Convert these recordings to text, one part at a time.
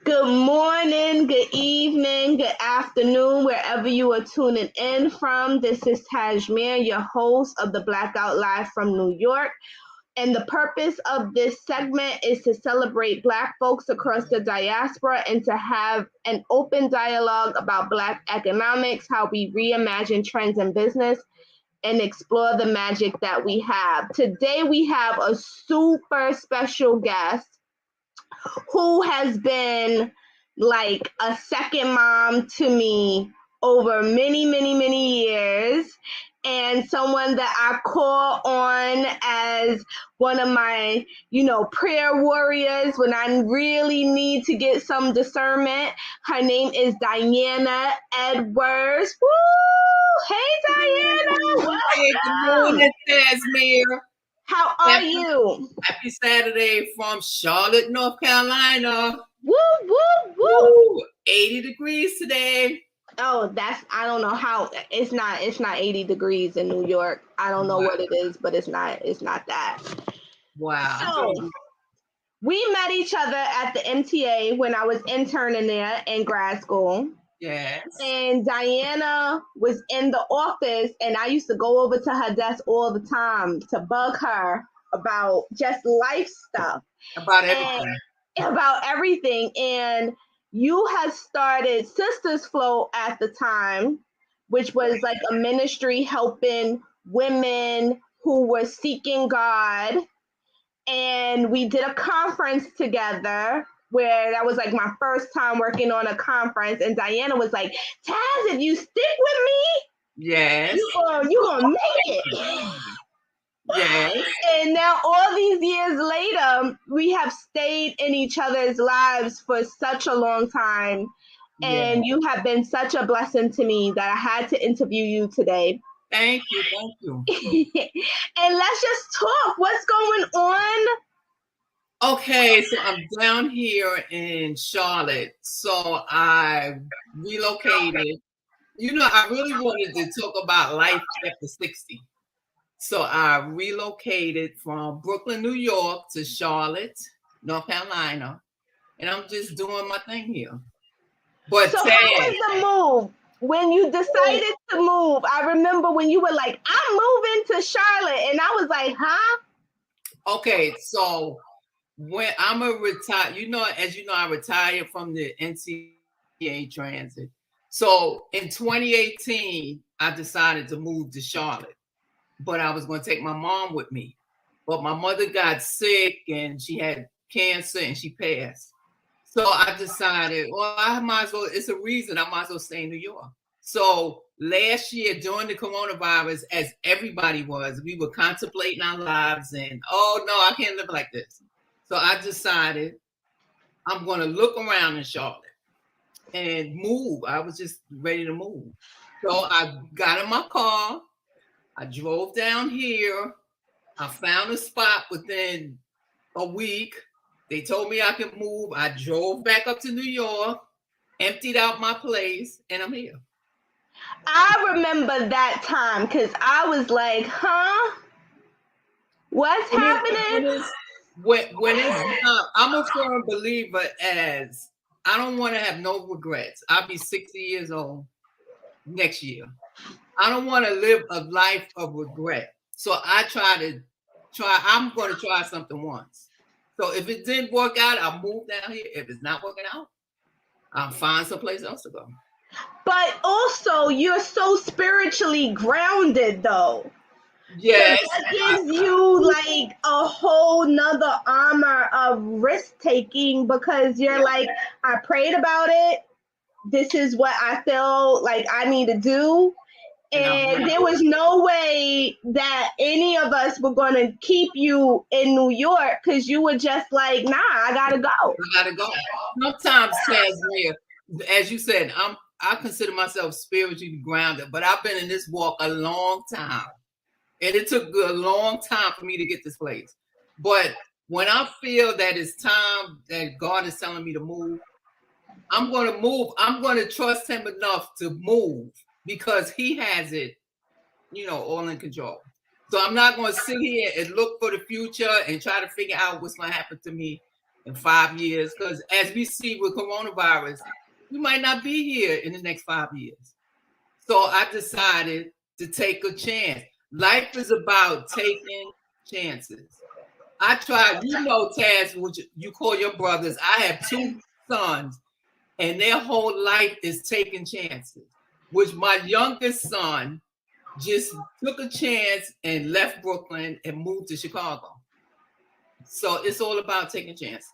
Good morning, good evening, good afternoon, wherever you are tuning in from. This is Tasemere, your host of the Blackout Live from New York. And the purpose of this segment is to celebrate Black folks across the diaspora and to have an open dialogue about Black economics, how we reimagine trends in business, and explore the magic that we have. Today, we have a super special guest who has been like a second mom to me over many, many, many years, and someone that I call on as one of my, prayer warriors when I really need to get some discernment. Her name is Diana Edwards. Woo! Hey, Diana! Hey, good Welcome! morning, Tasemere. How are you? Happy Saturday from Charlotte, North Carolina. Woo, woo, woo! Woo, 80 degrees today. Oh, I don't know how it's not 80 degrees in New York. I don't know what it is, but it's not that. Wow. So we met each other at the MTA when I was interning there in grad school. Yes. And Diana was in the office, and I used to go over to her desk all the time to bug her about just life stuff. About everything. About everything. And you had started Sisters Flow at the time, which was like a ministry helping women who were seeking God. And we did a conference together where that was like my first time working on a conference. And Diana was like, Taz, if you stick with me, yes, you gonna make it. Yes. And now all these years later, we have stayed in each other's lives for such a long time. And you have been such a blessing to me that I had to interview you today. Thank you. And let's just talk. What's going on? Okay, so I'm down here in Charlotte. So I relocated. I really wanted to talk about life after 60. So I relocated from Brooklyn, New York to Charlotte, North Carolina, and I'm just doing my thing here. But so how was the move? When you decided to move, I remember when you were like, I'm moving to Charlotte, and I was like, huh? Okay, so when I'm a retire, as you know, I retired from the NCAA transit. So in 2018, I decided to move to Charlotte, but I was going to take my mom with me. But my mother got sick and she had cancer and she passed. So I decided, well, I might as well, it's a reason I might as well stay in New York. So last year during the coronavirus, as everybody was, we were contemplating our lives and, oh no, I can't live like this. So I decided I'm going to look around in Charlotte and move. I was just ready to move. So I got in my car. I drove down here. I found a spot within a week. They told me I could move. I drove back up to New York, emptied out my place, and I'm here. I remember that time because I was like, huh? What's happening? When it's not, I'm a firm believer as I don't want to have no regrets. I'll be 60 years old next year. I don't want to live a life of regret. So I'm going to try something once. So if it didn't work out, I'll move down here. If it's not working out, I'll find someplace else to go. But also, you're so spiritually grounded, though. Yes. So that gives you like a whole nother armor of risk taking because you're like, I prayed about it. This is what I feel like I need to do. And there was no way that any of us were going to keep you in New York because you were just like, nah, I got to go. Sometimes, as you said, I consider myself spiritually grounded, but I've been in this walk a long time. And it took a long time for me to get this place. But when I feel that it's time that God is telling me to move, I'm going to move. I'm going to trust him enough to move because he has it, all in control. So I'm not going to sit here and look for the future and try to figure out what's going to happen to me. in 5 years, because as we see with coronavirus, we might not be here in the next 5 years. So I decided to take a chance. Life is about taking chances. I tried, Taz, which you call your brothers. I have 2 sons, and their whole life is taking chances, which my youngest son just took a chance and left Brooklyn and moved to Chicago. So it's all about taking chances.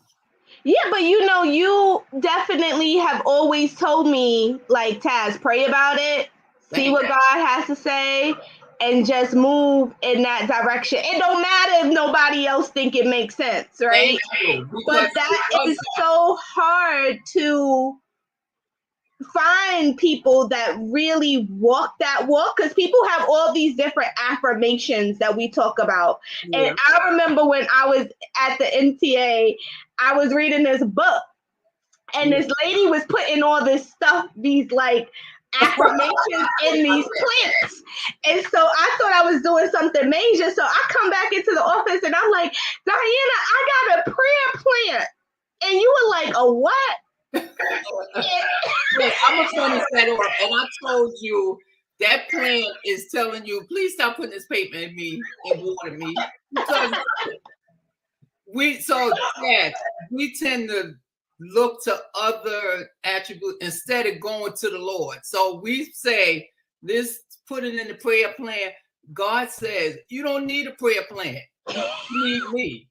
Yeah, but you definitely have always told me, like, Taz, pray about it, see what God has to say, and just move in that direction. It don't matter if nobody else think it makes sense, right? But that is so hard to find people that really walk that walk, because people have all these different affirmations that we talk about. Yeah. And I remember when I was at the NTA, I was reading this book, and this lady was putting all this stuff, these like affirmations in these plants. And so I thought I was doing something major. So I come back into the office and I'm like, Diana, I got a prayer plant. And you were like, a what? I'm a funny set off, and I told you that plant is telling you, please stop putting this paper in me and water me, because we tend to look to other attributes instead of going to the Lord. So we say, this, put it in the prayer plan. God says you don't need a prayer plan. You need me.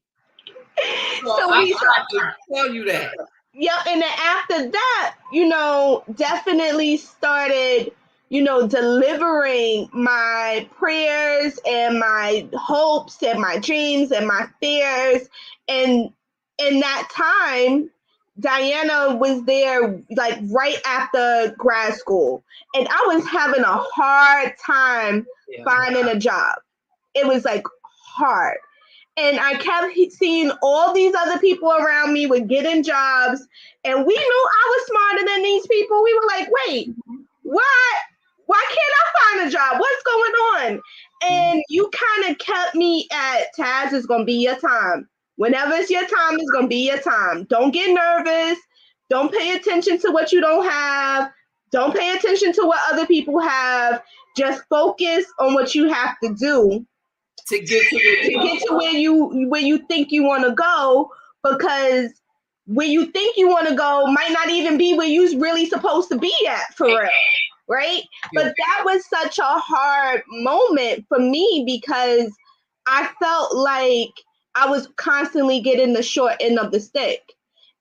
So I have to tell you that. Yeah, and then after that, definitely started, delivering my prayers and my hopes and my dreams and my fears. And in that time, Diana was there like right after grad school, and I was having a hard time finding a job. It was like hard. And I kept seeing all these other people around me were getting jobs, and we knew I was smarter than these people. We were like, wait, why can't I find a job? What's going on? And you kind of kept me at, Taz, it's going to be your time. Whenever it's your time, it's going to be your time. Don't get nervous. Don't pay attention to what you don't have. Don't pay attention to what other people have. Just focus on what you have to do to get to where you think you want to go, because where you think you want to go might not even be where you're really supposed to be at, for real, right? Yeah. But that was such a hard moment for me, because I felt like I was constantly getting the short end of the stick.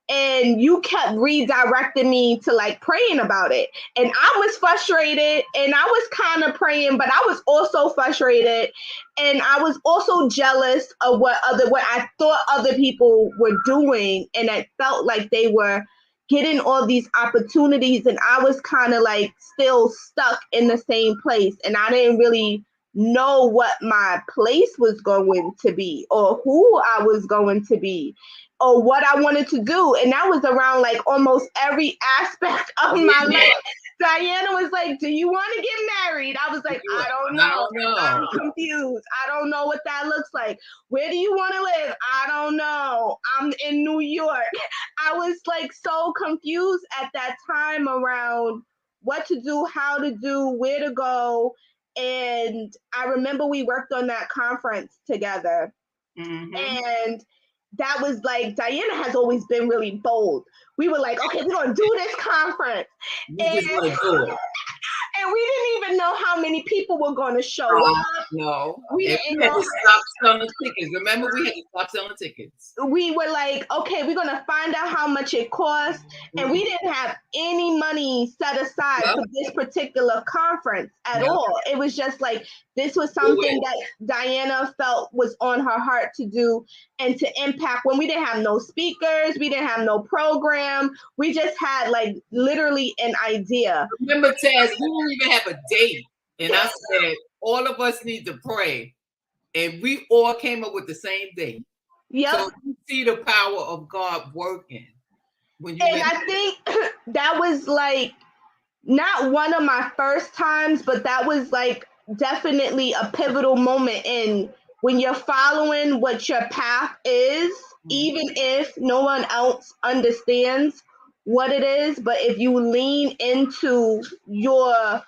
And you kept redirecting me to like praying about it. And I was frustrated, and I was kind of praying, but I was also frustrated. And I was also jealous of what I thought other people were doing. And I felt like they were getting all these opportunities, and I was kind of like still stuck in the same place. And I didn't really know what my place was going to be, or who I was going to be, or what I wanted to do. And that was around like almost every aspect of my life. Diana was like, do you want to get married? I was like, I don't know. I'm confused. I don't know what that looks like. Where do you want to live? I don't know. I'm in New York. I was like so confused at that time around what to do, how to do, where to go. And I remember we worked on that conference together. Mm-hmm. And that was like, Diana has always been really bold. We were like, okay, we're going to do this conference. And we didn't even know how many people were going to show up. No. We had to stop selling tickets. Remember, we had to stop selling tickets. We were like, okay, we're going to find out how much it costs. Mm-hmm. And we didn't have any money set aside for this particular conference at all. It was just like, this was something that Diana felt was on her heart to do and to impact, when we didn't have no speakers, we didn't have no program. We just had like literally an idea. Remember, Taz, we didn't even have a date. And I said, all of us need to pray. And we all came up with the same date. Yep. So you see the power of God working. And I think that was like not one of my first times, but that was like definitely a pivotal moment in when you're following what your path is, even if no one else understands what it is, but if you lean into your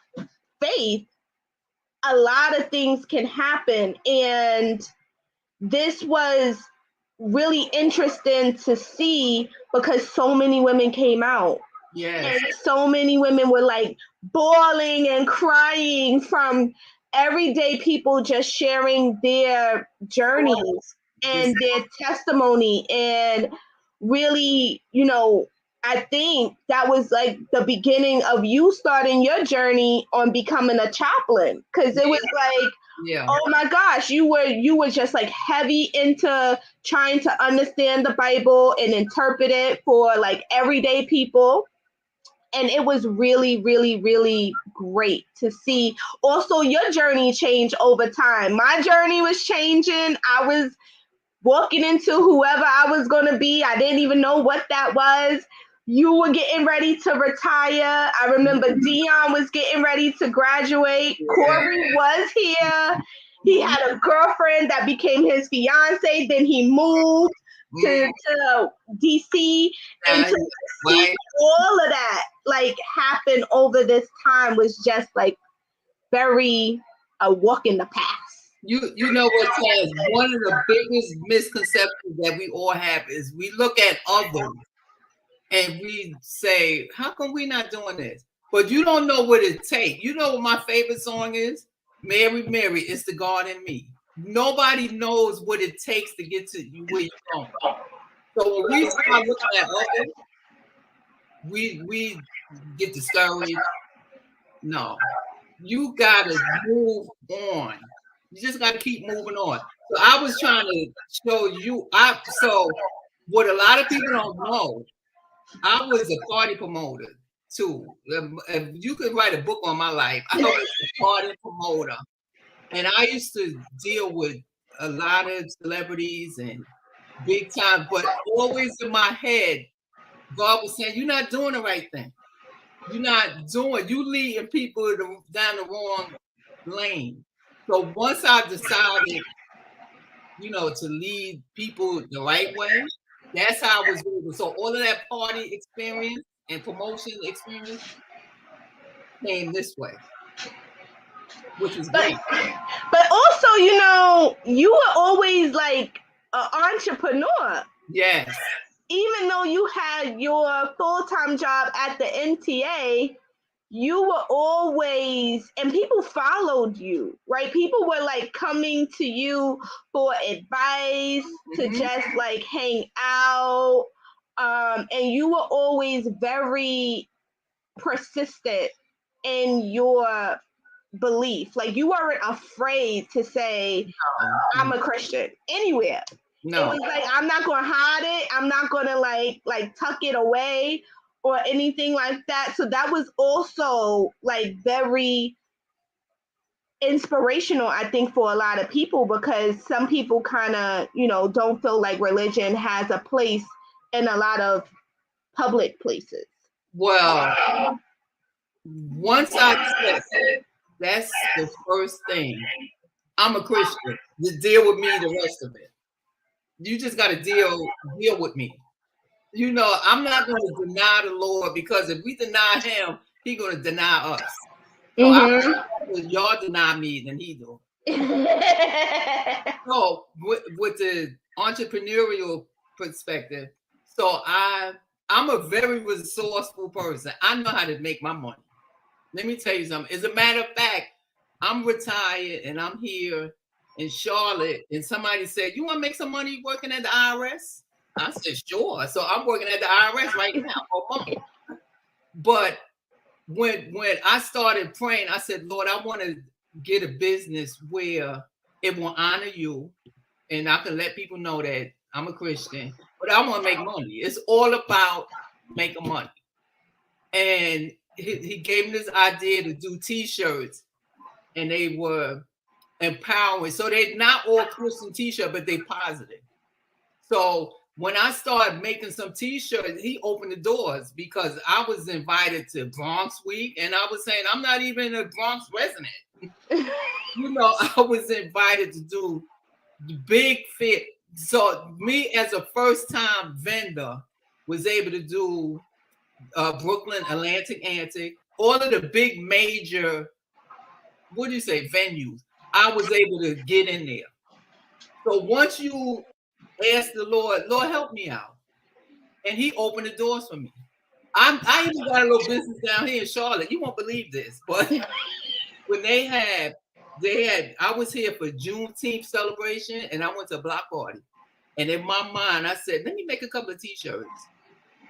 faith, a lot of things can happen. And this was really interesting to see because so many women came out. Yes. And so many women were like bawling and crying from everyday people just sharing their journeys and their testimony. And really, you know, I think that was like the beginning of you starting your journey on becoming a chaplain, because it was like, oh my gosh, you were just like heavy into trying to understand the Bible and interpret it for like everyday people. And it was really, really, really great to see also your journey change over time. My journey was changing. I was walking into whoever I was going to be. I didn't even know what that was. You were getting ready to retire. I remember Dion was getting ready to graduate. Corey was here. He had a girlfriend that became his fiance. Then he moved to DC. And to see all of that like happen over this time was just like very a walk in the past. You know what, Taz? One of the biggest misconceptions that we all have is we look at others and we say, how come we not doing this? But you don't know what it takes. You know what my favorite song is? Mary, Mary, it's the God in me. Nobody knows what it takes to get to you where you're going. So when we start looking at others, we get discouraged. No, you gotta move on. You just gotta keep moving on. So I was trying to show you. So what a lot of people don't know, I was a party promoter too. If you could write a book on my life, I was a party promoter, and I used to deal with a lot of celebrities and big time. But always in my head, God was saying, "You're not doing the right thing. You're not doing. You leading people down the wrong lane." So once I decided, to lead people the right way, that's how I was moving. So all of that party experience and promotion experience came this way, which is great. But also, you were always like an entrepreneur. Yes. Even though you had your full-time job at the NTA, you were always, and people followed you, right? People were like coming to you for advice, to just like hang out. And you were always very persistent in your belief. Like you weren't afraid to say, I'm a Christian anywhere. No. It was like, I'm not going to hide it. I'm not going to like tuck it away or anything like that. So that was also like very inspirational, I think, for a lot of people, because some people kind of, don't feel like religion has a place in a lot of public places. Well, once I said that's the first thing. I'm a Christian. Just deal with me the rest of it. You just got to deal with me. I'm not going to deny the Lord, because if we deny him, he's going to deny us. So y'all deny me, then he do. So with the entrepreneurial perspective, so I'm a very resourceful person. I know how to make my money. Let me tell you something. As a matter of fact, I'm retired and I'm here in Charlotte, and somebody said, "You want to make some money working at the IRS?" I said, "Sure." So I'm working at the IRS right now for a month. But when I started praying, I said, "Lord, I want to get a business where it will honor you, and I can let people know that I'm a Christian, but I want to make money. It's all about making money." And he gave me this idea to do T-shirts, and they were empowering. So they're not all Christian T-shirts, but they positive. So when I started making some T-shirts, he opened the doors, because I was invited to Bronx Week, and I was saying, I'm not even a Bronx resident. I was invited to do big fit. So me as a first time vendor was able to do Brooklyn, Atlantic Antic, all of the big major, what do you say, venues. I was able to get in there. So once you ask the Lord, Lord, help me out, and He opened the doors for me. I even got a little business down here in Charlotte. You won't believe this, but when they had, I was here for Juneteenth celebration, and I went to a block party. And in my mind, I said, let me make a couple of T-shirts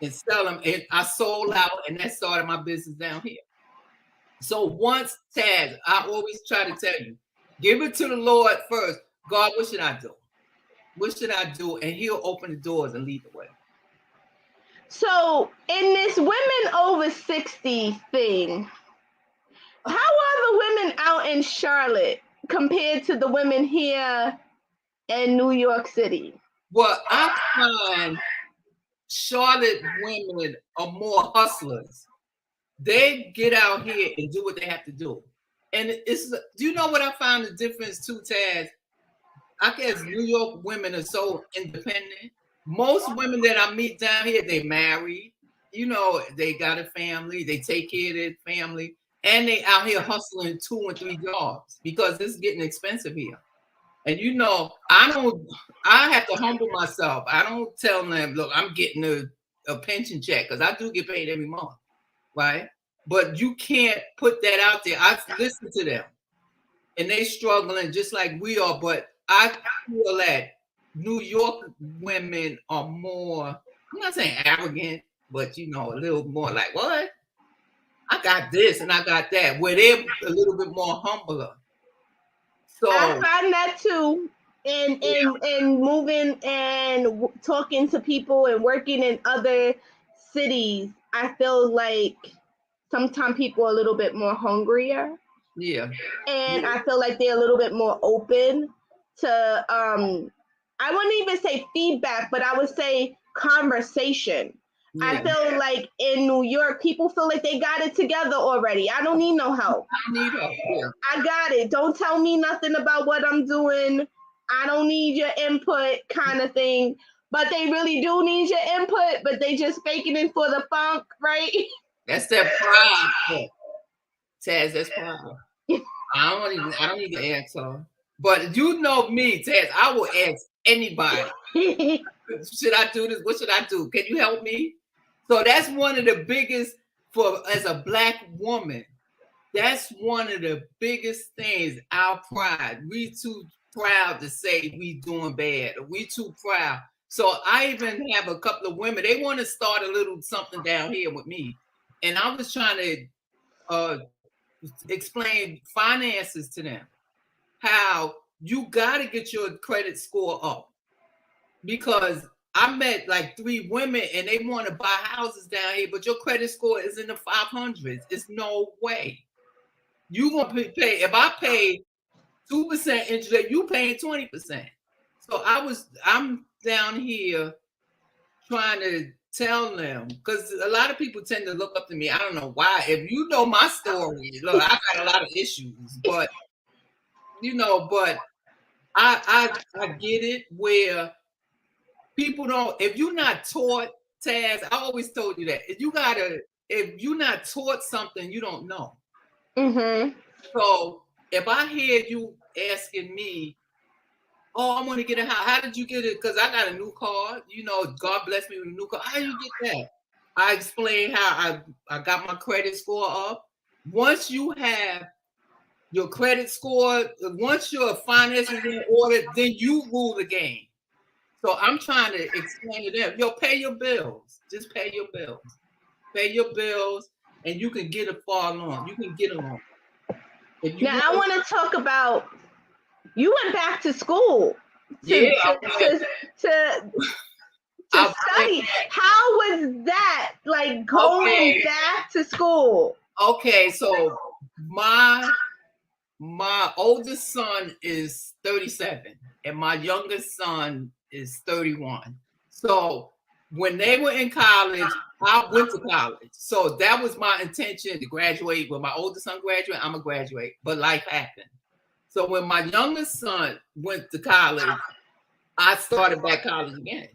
and sell them. And I sold out, and that started my business down here. So once, Taz, I always try to tell you, give it to the Lord first. God, what should I do? What should I do? And He'll open the doors and lead the way. So in this women over 60 thing, how are the women out in Charlotte compared to the women here in New York City? Well, I find Charlotte women are more hustlers. They get out here and do what they have to do. And it's, do you know what I found the difference too, Taz? I guess New York women are so independent. Most women that I meet down here, they married, you know, they got a family, they take care of their family, and they out here hustling 2 and 3 jobs because it's getting expensive here. And you know, I have to humble myself. I don't tell them, look, I'm getting a pension check, because I do get paid every month, right? But you can't put that out there. I listen to them, and they struggling just like we are, but I feel that New York women are more, I'm not saying arrogant, but you know, a little more like, what? I got this and I got that, where they're a little bit more humbler. So I find that too. In moving and talking to people and working in other cities, I feel like sometimes people are a little bit more hungrier. yeah. And I feel like they're a little bit more open to I wouldn't even say feedback, but I would say conversation. Yeah. I feel like in New York, people feel like they got it together already. I don't need no help. I need help. Yeah. I got it. Don't tell me nothing about what I'm doing. I don't need your input, kind of thing. But they really do need your input, but they just faking it for the funk, right? That's that pride. Taz, that's pride. I don't need to answer. But you know me, Taz, I will ask anybody. Should I do this? What should I do? Can you help me? So that's one of the biggest, for as a Black woman, that's one of the biggest things, our pride. We too proud to say we doing bad. We too proud. So I even have a couple of women, they want to start a little something down here with me. And I was trying to explain finances to them. How you got to get your credit score up. Because I met like 3 women and they want to buy houses down here, but your credit score is in the 500s. It's no way. You gonna pay, if I pay 2% interest rate, you paying 20%. So I'm down here trying to tell them, because a lot of people tend to look up to me. I don't know why. If you know my story, look, I got a lot of issues, but you know, but I get it where people don't, if you're not taught, Taz, I always told you that. If you're not taught something, you don't know. Mm-hmm. So if I hear you asking me, oh, I want to get a house, how did you get it? Because I got a new car, you know, God bless me with a new car. How do you get that? I explained how I got my credit score up. Once you have your credit score, once your finances in order, then you rule the game. So I'm trying to explain to them, yo, pay your bills. Just pay your bills. Pay your bills, and you can get a far loan. You can get a loan. Now, I want to talk about, you went back to school to study. How was that, like going back to school? Okay, so my oldest son is 37 and my youngest son is 31. So when they were in college, I went to college. So that was my intention, to graduate. When my oldest son graduated, I'm gonna graduate. But life happened. So when my youngest son went to college, I started back college again.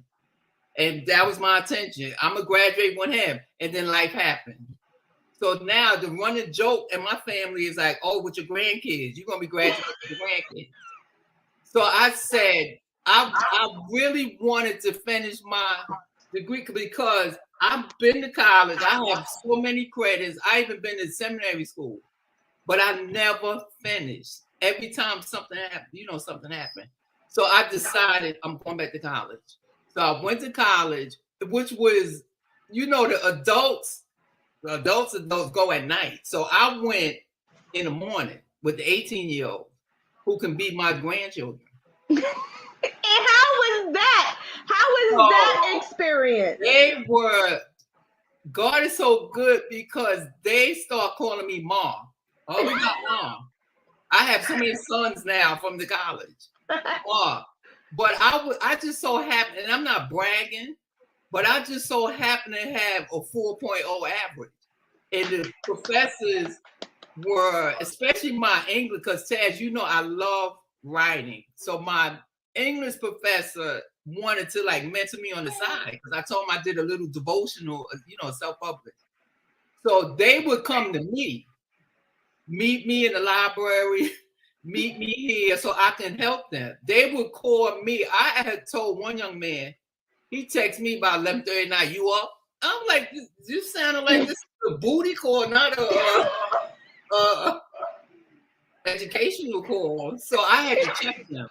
And that was my intention. I'm going to graduate with him. And then life happened. So now the running joke in my family is like, oh, with your grandkids, you're going to be graduating with your grandkids. So I said, I really wanted to finish my degree because I've been to college. I have so many credits. I even been to seminary school, but I never finished. Every time something happened, something happened. So I decided I'm going back to college. So I went to college, which was, the adults go at night. So I went in the morning with the 18-year-old who can be my grandchildren. And how was that? How was that experience? God is so good because they start calling me Mom. Oh, we got Mom. I have so many sons now from the college. But I just so happen, and I'm not bragging, but I just so happen to have a 4.0 average. And the professors were, especially my English, because Taz, I love writing. So my English professor wanted to mentor me on the side because I told him I did a little devotional, self-published. So they would come to me, meet me in the library, meet me here so I can help them. They would call me. I had told one young man, he texted me about 11:30 at night, you up? I'm like, you sounded like this is a booty call, not a educational call. So I had to check them.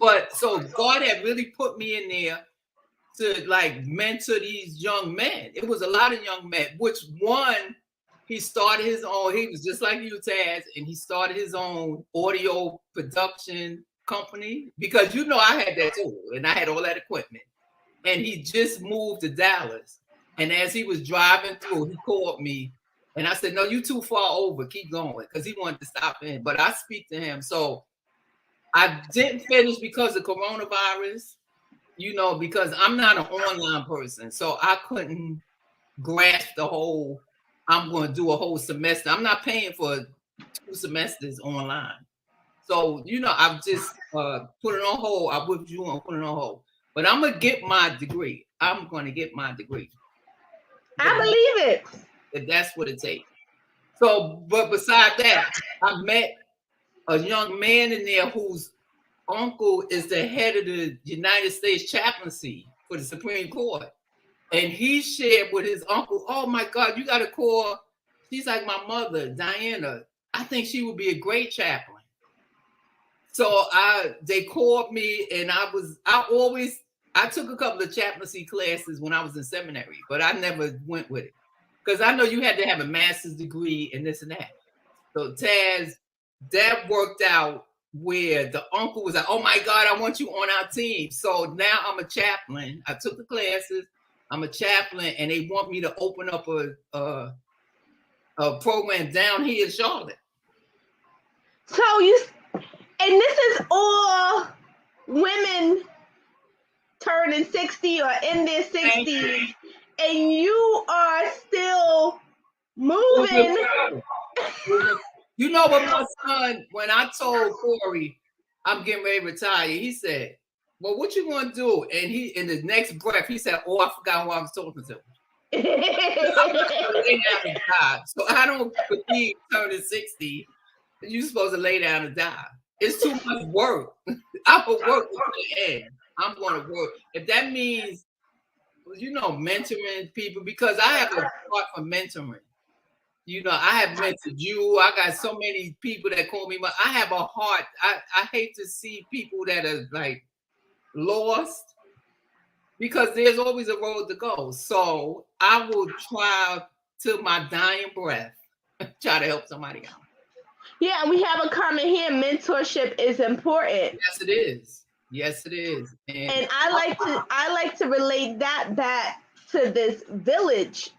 But so God had really put me in there to mentor these young men. It was a lot of young men, which one, he started his own, he was just like you, Taz, and he started his own audio production company because I had that too, and I had all that equipment. And he just moved to Dallas. And as he was driving through, he called me. And I said, no, you too far over. Keep going. Because he wanted to stop in. But I speak to him. So I didn't finish because of coronavirus, because I'm not an online person. So I couldn't grasp the whole, I'm going to do a whole semester. I'm not paying for 2 semesters online. So, I've just put it on hold. I withdrew and put it on hold. But I'm going to get my degree. I'm going to get my degree. I believe it. If that's what it takes. So, but besides that, I met a young man in there whose uncle is the head of the United States chaplaincy for the Supreme Court. And he shared with his uncle, oh my God, you got to call. She's like my mother, Diana. I think she would be a great chaplain. So they called me and I took a couple of chaplaincy classes when I was in seminary, but I never went with it. Because I know you had to have a master's degree and this and that. So Taz, that worked out where the uncle was like, oh my God, I want you on our team. So now I'm a chaplain. I took the classes. I'm a chaplain and they want me to open up a program down here in Charlotte. So and this is all women turning 60 or in their 60s, and you are still moving. You know what, my son, when I told Corey I'm getting ready to retire, he said, well, what you going to do? And he, in the next breath, he said, oh, I forgot who I was talking to. I'm not going to lay down and die. So I don't believe turning 60, you're supposed to lay down and die. It's too much work. I will work to the end. I'm going to work. If that means, mentoring people, because I have a heart for mentoring. I have mentored you. I got so many people that call me, but I have a heart. I hate to see people that are lost because there's always a road to go. So I will try till my dying breath, try to help somebody out. Yeah, we have a comment here. Mentorship is important. Yes, it is. Yes, it is. And I like to relate that back to this village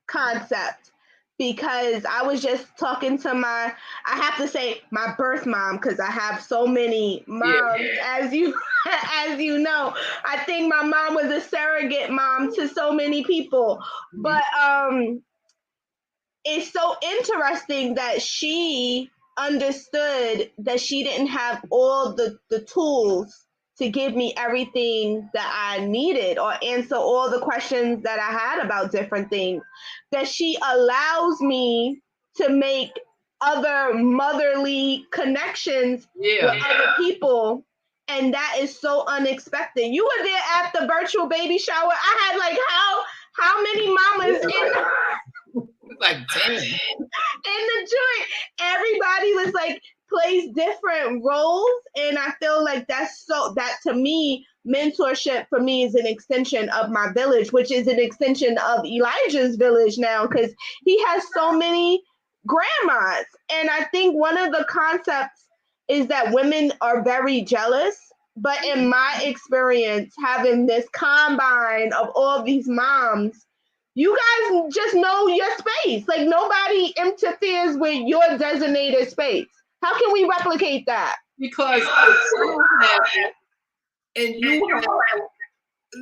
concept, because I was just talking to I have to say my birth mom, because I have so many moms, as you know. I think my mom was a surrogate mom to so many people. But it's so interesting that she understood that she didn't have all the tools to give me everything that I needed or answer all the questions that I had about different things, that she allows me to make other motherly connections with other people. And that is so unexpected. You were there at the virtual baby shower. I had like how many mamas in like 10 in the joint? Everybody was like plays different roles, and I feel like that to me, mentorship for me is an extension of my village, which is an extension of Elijah's village now, because he has so many grandmas. And I think one of the concepts is that women are very jealous. But in my experience, having this combine of all these moms, you guys just know your space. Like nobody interferes with your designated space. How can we replicate that? Because you have it, and you have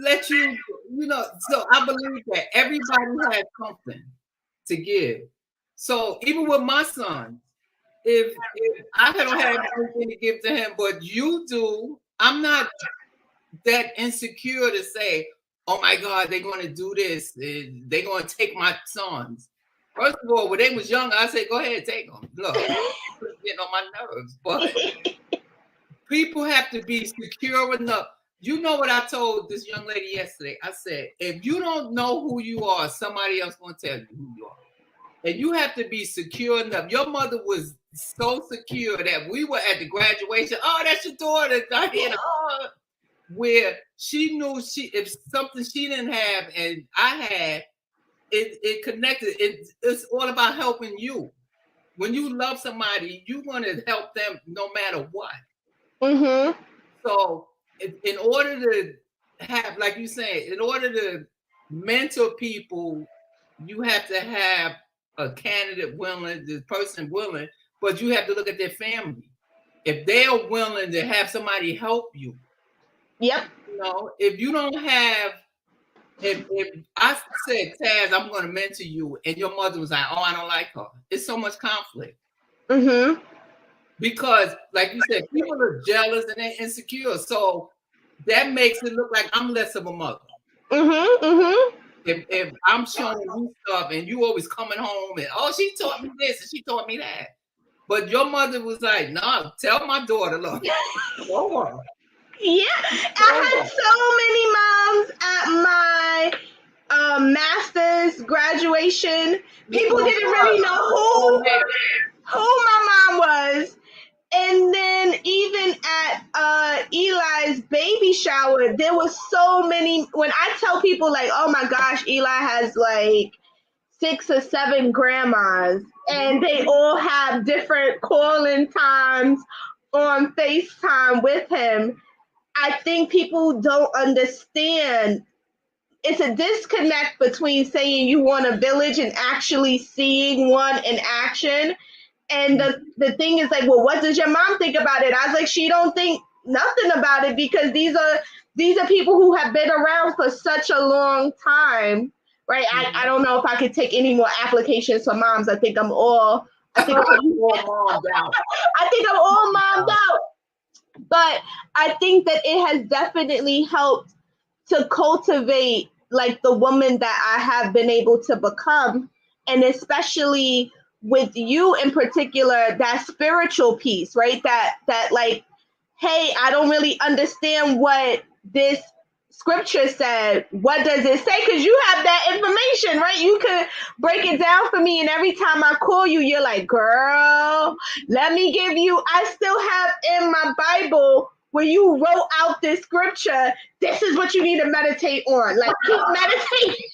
let you know. So I believe that everybody has something to give. So even with my son, if I don't have anything to give to him, but you do, I'm not that insecure to say, oh my God, they're going to do this. They're going to take my sons. First of all, when they was young, I said, go ahead, take them. Look, getting on my nerves. But people have to be secure enough. You know what I told this young lady yesterday? I said, if you don't know who you are, somebody else going to tell you who you are. And you have to be secure enough. Your mother was so secure that we were at the graduation. Oh, that's your daughter, Diana. Oh, where she knew if something she didn't have and I had, it connected. It's all about helping you. When you love somebody, you want to help them no matter what. Mm-hmm. So in order to have, like you say, in order to mentor people, you have to have a candidate willing, the person willing, but you have to look at their family. If they're willing to have somebody help you. Yep. You know, if you don't have, if I said, Taz, I'm going to mentor you, and your mother was like, oh, I don't like her. It's so much conflict. Mm-hmm. Because, like you said, people are jealous and they're insecure. So that makes it look like I'm less of a mother. Mm-hmm. Mm-hmm. If I'm showing you stuff and you always coming home and, oh, she taught me this and she taught me that. But your mother was like, no, tell my daughter, look, go on. Yeah, I had so many moms at my master's graduation. People didn't really know who my mom was. And then even at Eli's baby shower, there was so many. When I tell people like, oh my gosh, Eli has like 6 or 7 grandmas, and they all have different calling times on FaceTime with him. I think people don't understand. It's a disconnect between saying you want a village and actually seeing one in action. And the thing is like, well, what does your mom think about it? I was like, she don't think nothing about it, because these are people who have been around for such a long time, right? I don't know if I could take any more applications for moms. I think I'm all mommed out. I think I'm all mommed out. But I think that it has definitely helped to cultivate like the woman that I have been able to become, and especially with you in particular, that spiritual piece, right? That like, hey, I don't really understand what this scripture said. What does it say? Because you have that information, right? You could break it down for me, and every time I call you, you're like, girl, let me give you. I still have in my Bible where you wrote out this scripture. This is what you need to meditate on. Like, keep meditating.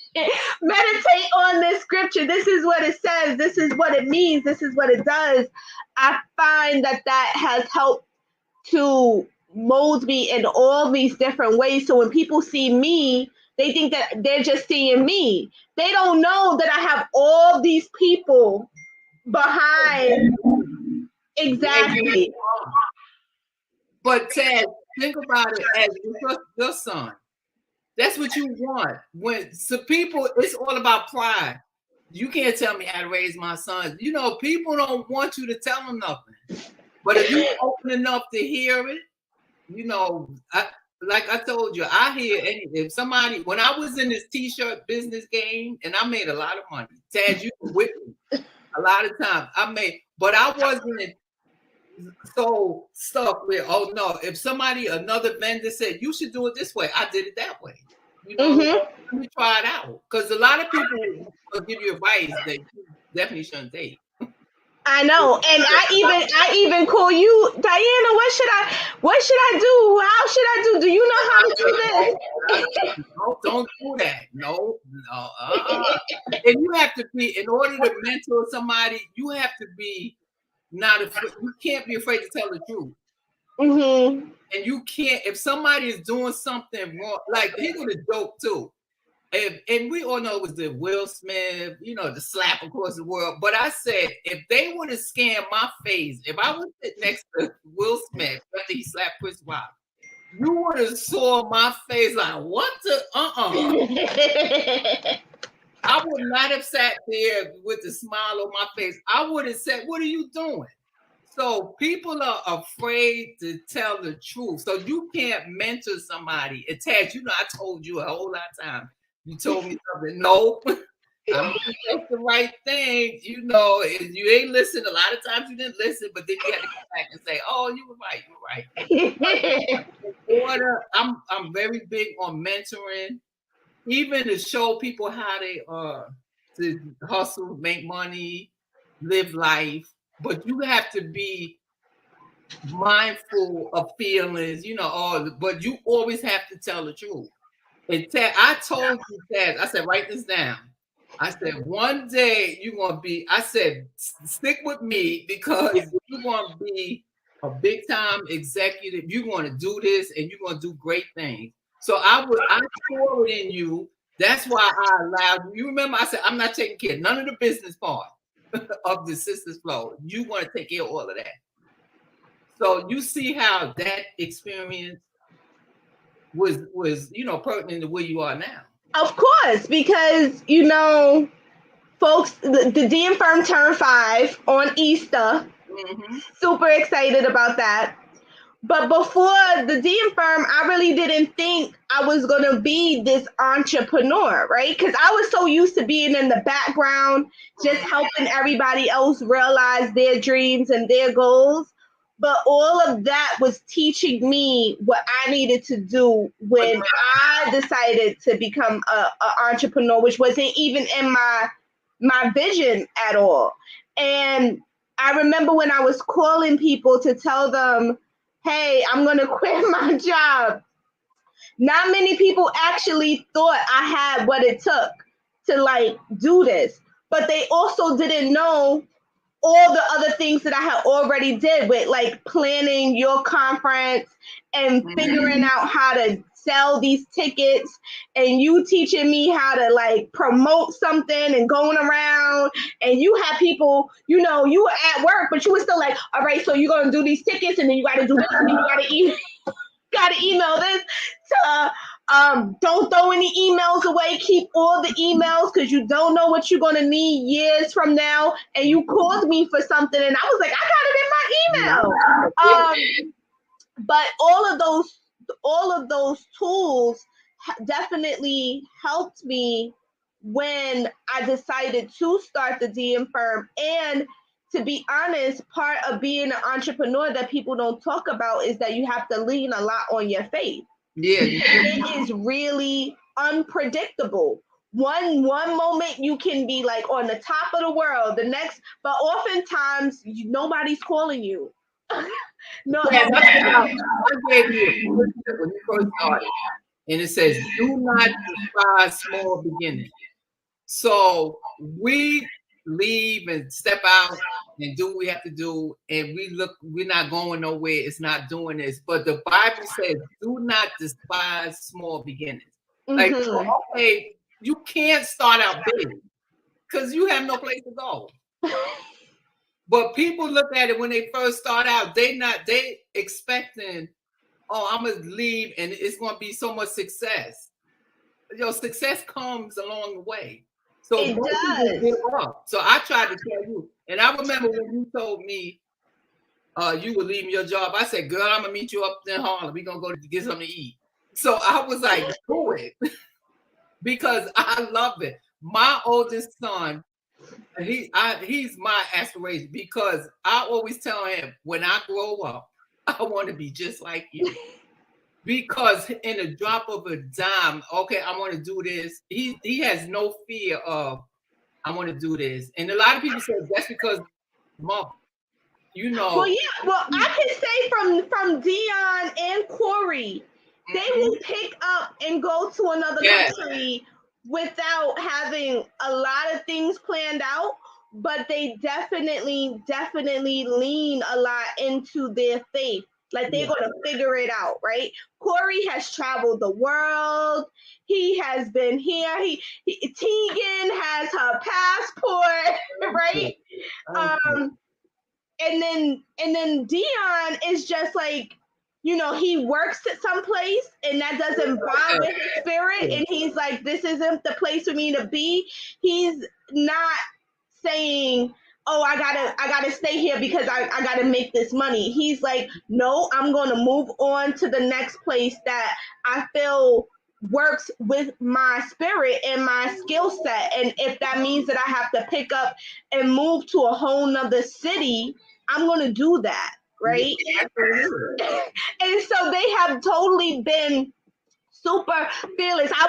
Meditate on this scripture. This is what it says. This is what it means. This is what it does. I find that has helped to mold me in all these different ways. So when people see me, they think that they're just seeing me. They don't know that I have all these people behind. Exactly. But Ted, think about it as your son. That's what you want. When so people, it's all about pride. You can't tell me how to raise my sons. You know, people don't want you to tell them nothing. But if you're open enough to hear it, you know, like I told you, I hear if somebody, when I was in this t-shirt business game and I made a lot of money, Tad, you were with me a lot of times. But I wasn't so stuck with, oh no, if another vendor said, you should do it this way, I did it that way. You know, let me try it out. Because a lot of people will give you advice that you definitely shouldn't take. I know, and I even call you, Diana. What should I do? How should I do? Do you know how to do this? No, don't do that. No. And you have to be, in order to mentor somebody, you have to be not afraid. You can't be afraid to tell the truth. Mm-hmm. And you can't, if somebody is doing something wrong, like here's the joke too. And we all know it was the Will Smith, you know, the slap across the world. But I said, if they would have scanned my face, if I was sitting next to Will Smith after he slapped Chris Rock, you would have saw my face like, what the, I would not have sat there with a smile on my face. I would have said, what are you doing? So people are afraid to tell the truth. So you can't mentor somebody. Attach, you know, I told you a whole lot of times. You told me something. No, I'm that's the right thing. You know, you ain't listen. A lot of times you didn't listen, but then you had to come back and say, "Oh, you were right. You were right." In order, I'm very big on mentoring, even to show people how they to hustle, make money, live life. But you have to be mindful of feelings, you know. But you always have to tell the truth. And Ted, I told you, Ted, I said, write this down. I said, one day you're going to be, I said, stick with me because you're going to be a big time executive. You're going to do this and you're going to do great things. So I saw it in you. That's why I allowed you. Remember, I said, I'm not taking care of none of the business part of the Sisters Flow. You want to take care of all of that. So you see how that experience was you know, pertinent to where you are now. Of course, because you know, folks, the DM firm turned 5 on Easter. Mm-hmm. Super excited about that. But before the DM firm, I really didn't think I was gonna be this entrepreneur, right? Because I was so used to being in the background, just helping everybody else realize their dreams and their goals. But all of that was teaching me what I needed to do when I decided to become an entrepreneur, which wasn't even in my vision at all. And I remember when I was calling people to tell them, hey, I'm going to quit my job. Not many people actually thought I had what it took to like do this, but they also didn't know all the other things that I had already did with like planning your conference and figuring out how to sell these tickets and you teaching me how to like promote something and going around and you have people, you know, you were at work, but you were still like, all right, so you're going to do these tickets and then you got to do this and then you got to email this to don't throw any emails away. Keep all the emails because you don't know what you're going to need years from now. And you called me for something and I was like, I got it in my email. But all of those tools definitely helped me when I decided to start the DM firm. And to be honest, part of being an entrepreneur that people don't talk about is that you have to lean a lot on your faith. Yeah, it is really unpredictable. One moment you can be like on the top of the world, the next, but oftentimes nobody's calling you. No, I gave you when you first started, and it says, "Do not despise small beginnings." So we leave and step out and do what we have to do, and we're not going nowhere. It's not doing this, but the Bible says, "Do not despise small beginnings." Like, okay, you can't start out big because you have no place to go. But people look at it when they first start out, they expecting, oh, I'm gonna leave and it's gonna be so much success. You know, success comes along the way. So it most people does. give up. So I tried to tell you, and I remember when you told me you were leaving your job. I said, "Girl, I'm gonna meet you up in Harlem. We're gonna go to get something to eat." So I was like, "Do it," because I love it. My oldest son, he's my aspiration because I always tell him when I grow up, I want to be just like you. Because in a drop of a dime, okay, I want to do this. He has no fear of I want to do this. And a lot of people say that's because mom, you Well, know. yeah. Well, I can say from Dion and Corey, they will pick up and go to another Yes. country without having a lot of things planned out, but they definitely lean a lot into their faith. Like they're Yeah. gonna figure it out, right? Corey has traveled the world. He has been here. Tegan has her passport, right? Um, and then Dion is just like, he works at some place and that doesn't bother his spirit, and he's like, this isn't the place for me to be. He's not saying, oh, I gotta stay here because I gotta make this money. He's like, no, I'm gonna move on to the next place that I feel works with my spirit and my skill set. And if that means that I have to pick up and move to a whole nother city, I'm gonna do that, right? And so they have totally been super fearless. I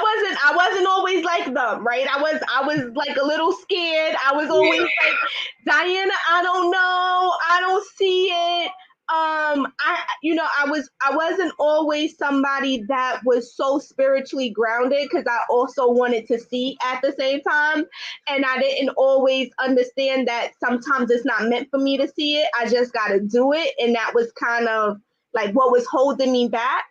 wasn't always like them, right? I was like a little scared. I was always like, Diana, I don't know, I don't see it. I wasn't always somebody that was so spiritually grounded because I also wanted to see at the same time, and I didn't always understand that sometimes it's not meant for me to see it. I just got to do it, and that was kind of like what was holding me back.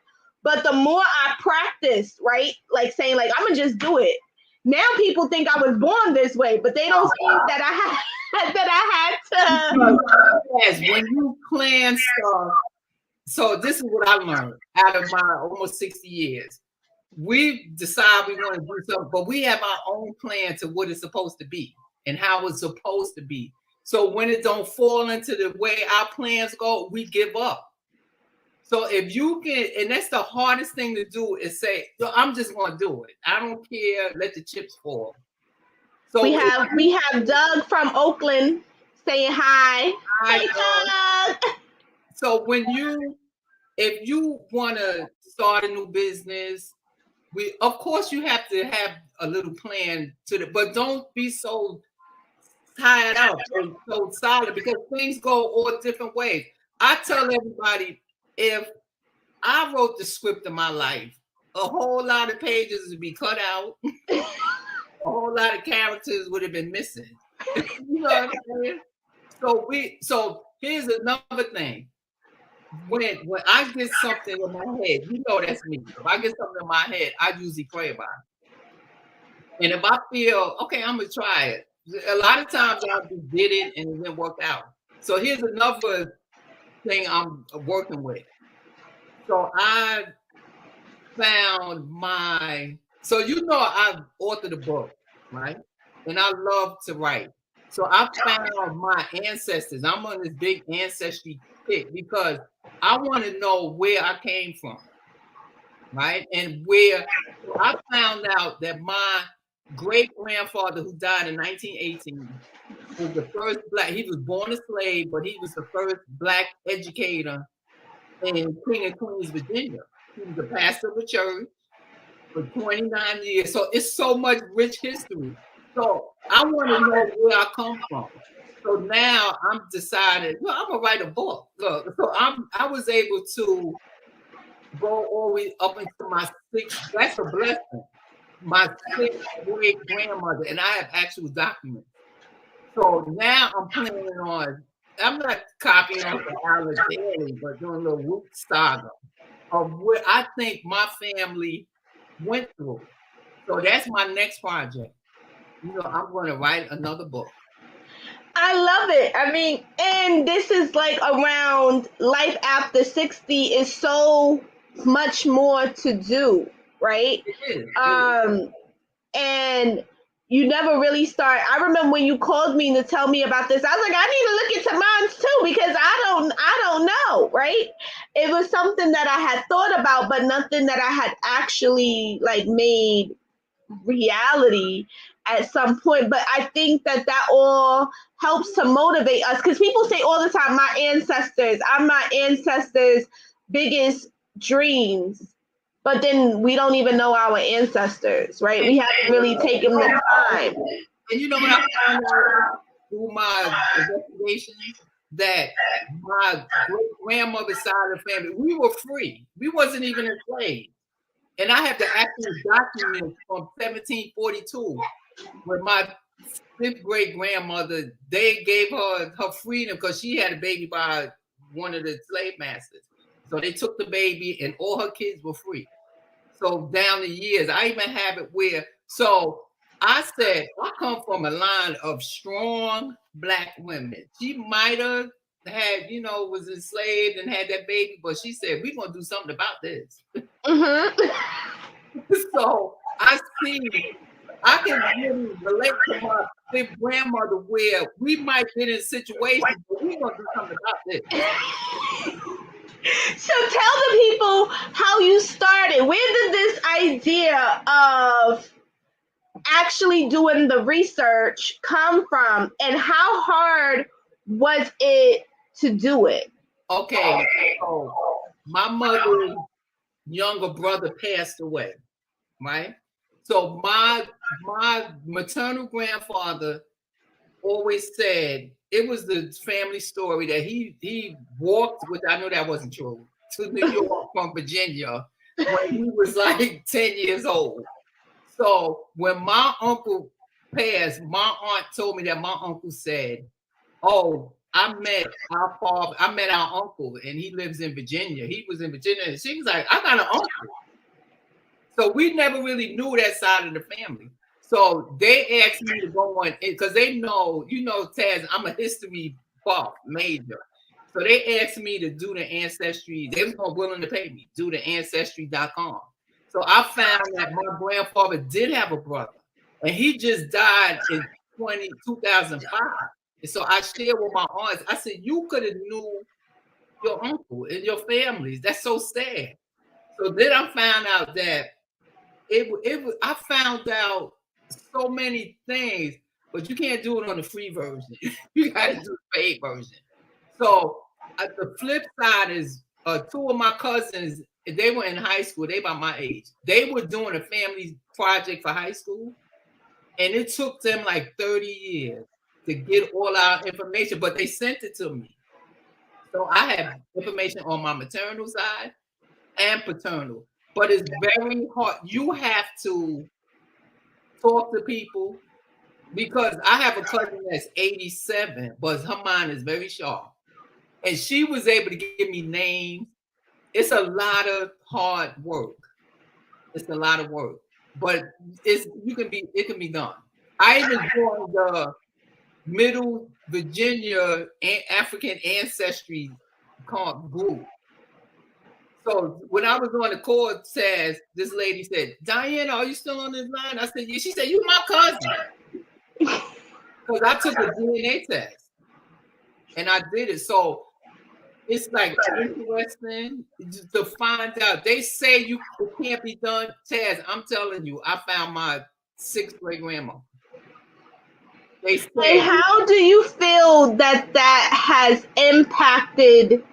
But the more I practiced, right, like saying like I'm gonna just do it. Now people think I was born this way, but they don't think that I had to. Yes, when you plan stuff. So this is what I learned out of my almost 60 years. We decide we want to do something, but we have our own plan to what it's supposed to be and how it's supposed to be. So when it don't fall into the way our plans go, we give up. So if you can, and that's the hardest thing to do is say, I'm just going to do it. I don't care. Let the chips fall. So we have Doug from Oakland saying hi. Hey, Doug. So if you want to start a new business, of course you have to have a little plan but don't be so tied up and so solid because things go all different ways. I tell everybody, if I wrote the script of my life, a whole lot of pages would be cut out. A whole lot of characters would have been missing. You know what I'm saying? So here's another thing. When I get something in my head, you know that's me. If I get something in my head, I usually pray about it. And if I feel, okay, I'm going to try it. A lot of times I just did it and it didn't work out. So here's another thing I'm working with. So I found so I've authored a book, right? And I love to write. So I found my ancestors. I'm on this big ancestry kick because I want to know where I came from, right? And where I found out that my great-grandfather, who died in 1918, was the first he was born a slave, but he was the first Black educator in King and Queens, Virginia. He was a pastor of a church for 29 years. So it's so much rich history. So I want to know where I come from. So now I'm decided, I'm gonna write a book. Look, so I was able to go all the way up into my sixth. That's a blessing. My sixth great grandmother, and I have actual documents. So now I'm planning on. I'm not copying off the Alice Daily, but doing a little root saga of what I think my family went through. So that's my next project. I'm going to write another book. I love it. I mean, and this is like around life after 60 is so much more to do, right? It is. And you never really start. I remember when you called me to tell me about this, I was like, I need to look into mine too, because I don't know, right? It was something that I had thought about, but nothing that I had actually like made reality at some point. But I think that all helps to motivate us, because people say all the time, I'm my ancestors' biggest dreams. But then we don't even know our ancestors, right? We haven't really taken the time. And you know what I found out through my investigations? That my great-grandmother's side of the family, we were free. We wasn't even enslaved. And I have the actual documents from 1742 when my fifth great grandmother, they gave her freedom because she had a baby by one of the slave masters. So they took the baby and all her kids were free. So down the years, I even have it where, so I said, I come from a line of strong Black women. She might have had, was enslaved and had that baby, but she said, we're going to do something about this. So I can really relate to my big grandmother where we might get in situations, but we're going to do something about this. So tell the people how you started. Where did this idea of actually doing the research come from, and how hard was it to do it? Okay, so my mother's younger brother passed away, right? So my maternal grandfather always said it was the family story that he walked, which I know that wasn't true, to New York from Virginia when he was like 10 years old. So when my uncle passed, my aunt told me that my uncle said, oh, I met our uncle, and he lives in Virginia. He was in Virginia, and she was like, I got an uncle. So we never really knew that side of the family. So they asked me to go on, because they know, Taz, I'm a history buff major. So they asked me to do the ancestry. They were willing to pay me, do the ancestry.com. So I found that my grandfather did have a brother, and he just died in 2005. And so I shared with my aunts. I said, you could have knew your uncle and your families. That's so sad. So then I found out that I found out so many things, but you can't do it on the free version. You got to do the paid version. So the flip side is two of my cousins, they were in high school. They about my age. They were doing a family project for high school, and it took them like 30 years to get all our information, but they sent it to me. So I have information on my maternal side and paternal, but it's very hard. You have to talk to people, because I have a cousin that's 87, but her mind is very sharp. And she was able to give me names. It's a lot of hard work. It's a lot of work, but it can be done. I even joined the Middle Virginia African Ancestry group. So when I was on the call, says this lady said, Diana, are you still on this line? I said, yeah. She said, you my cousin. Because I took a DNA test and I did it. So it's like interesting to find out. They say it can't be done. Taz, I'm telling you, I found my sixth great grandma. And how do you feel that has impacted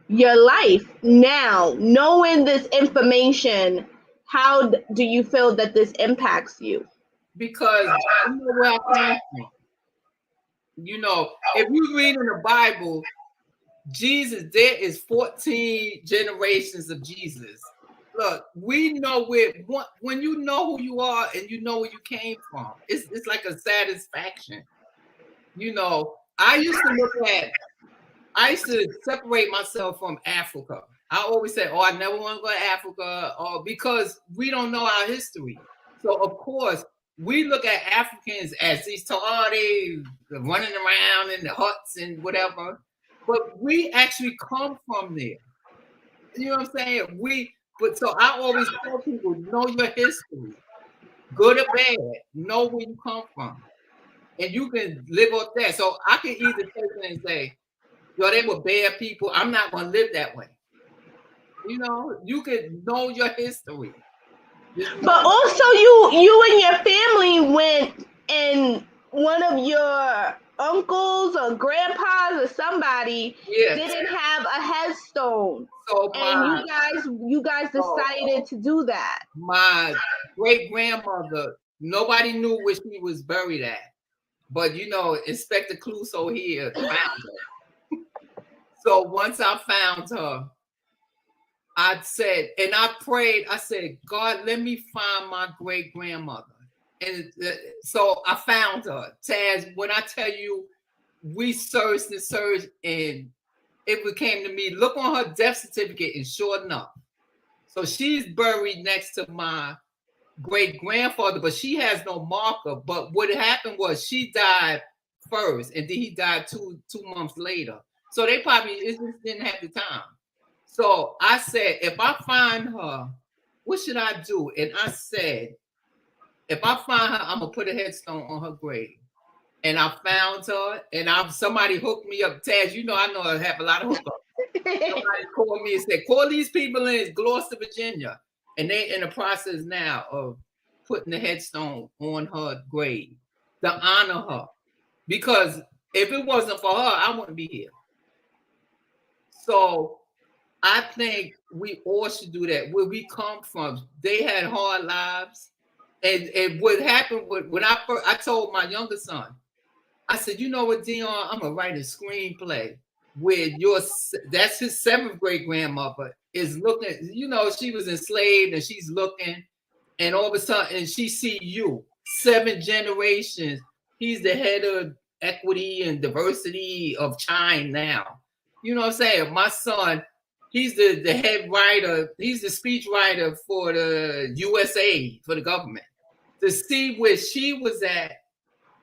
your life now, knowing this information? How do you feel that this impacts you? Because you know where I come from. If you read in the Bible, Jesus, there is 14 generations of Jesus. Look, we know when you know who you are and you know where you came from, it's like a satisfaction. I used to separate myself from Africa. I always say, I never want to go to Africa, because we don't know our history. So of course, we look at Africans as these they running around in the huts and whatever, but we actually come from there. You know what I'm saying? So I always tell people, know your history. good or bad, know where you come from. And you can live off that. So I can either take it and say, yo, they were bad people. I'm not going to live that way. You know, you can know your history. But also, you and your family went, and one of your uncles or grandpas or somebody didn't have a headstone, so and you guys decided to do that. My great grandmother, nobody knew where she was buried at, but you know, Inspector Clouseau here found her. So once I found her, I said, and I prayed, I said, God, let me find my great grandmother. And so I found her. Taz, when I tell you, we searched and searched, and it came to me, look on her death certificate, and sure enough. So she's buried next to my great grandfather, but she has no marker. But what happened was she died first, and then he died two months later. So they probably just didn't have the time. So I said, if I find her, what should I do? And I said, if I find her, I'm gonna put a headstone on her grave. And I found her, and somebody hooked me up. Taz, you know I have a lot of hookups. Somebody called me and said, call these people in Gloucester, Virginia. And they're in the process now of putting the headstone on her grave to honor her. Because if it wasn't for her, I wouldn't be here. So I think we all should do that. Where we come from, they had hard lives. And what happened when I told my younger son, I said, you know what, Dion, I'm going to write a screenplay where that's his 7th great grandmother is looking, you know, she was enslaved and she's looking, and all of a sudden she see you, 7 generations. He's the head of equity and diversity of China now. You know what I'm saying? My son, he's the head writer. He's the speech writer for the USA, for the government. To see where she was at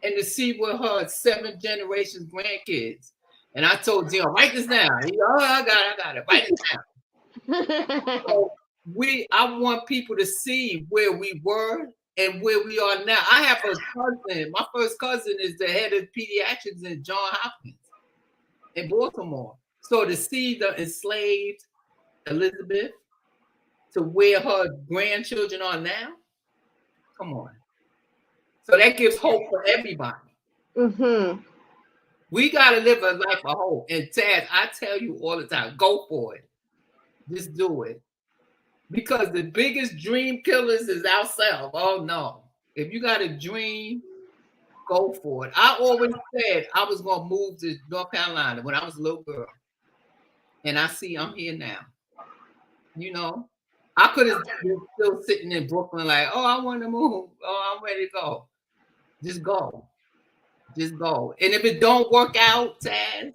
and to see where her 7 generations grandkids. And I told Dion, write this down. He goes, oh, I got it. Write it down. So I want people to see where we were and where we are now. I have a cousin. My first cousin is the head of pediatrics in Johns Hopkins in Baltimore. So to see the enslaved Elizabeth to where her grandchildren are now, come on. So that gives hope for everybody. Mm-hmm. We got to live a life of hope. And Taz, I tell you all the time, go for it. Just do it. Because the biggest dream killers is ourselves. Oh, no. If you got a dream, go for it. I always said I was going to move to North Carolina when I was a little girl. And I see I'm here now. You know, I could have been still sitting in Brooklyn like, oh, I want to move. Oh, I'm ready to go. Just go. Just go. And if it don't work out, Taz,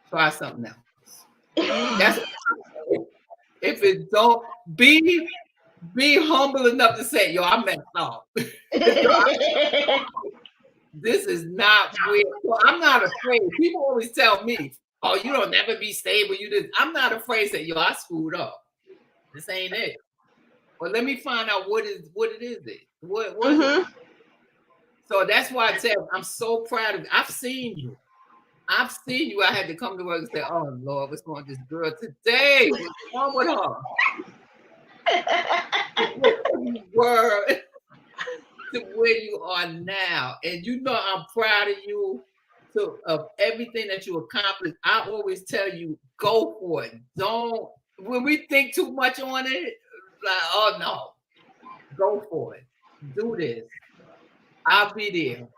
try something else. That's if it don't, be humble enough to say, yo, I messed up. This is not weird. Well, I'm not afraid. People always tell me, oh, you don't never be stable. I'm not afraid to say, yo, I screwed up. This ain't it. Well, let me find out what it is. What mm-hmm. is it? So that's why I tell I'm so proud of you. I've seen you. I had to come to work and say, oh, Lord, what's wrong with this girl today? What's wrong with her? You were to where you are now. And you know I'm proud of you of everything that you accomplished. I always tell you, go for it. When we think too much on it, like, oh, no. Go for it. Do this. I'll be there.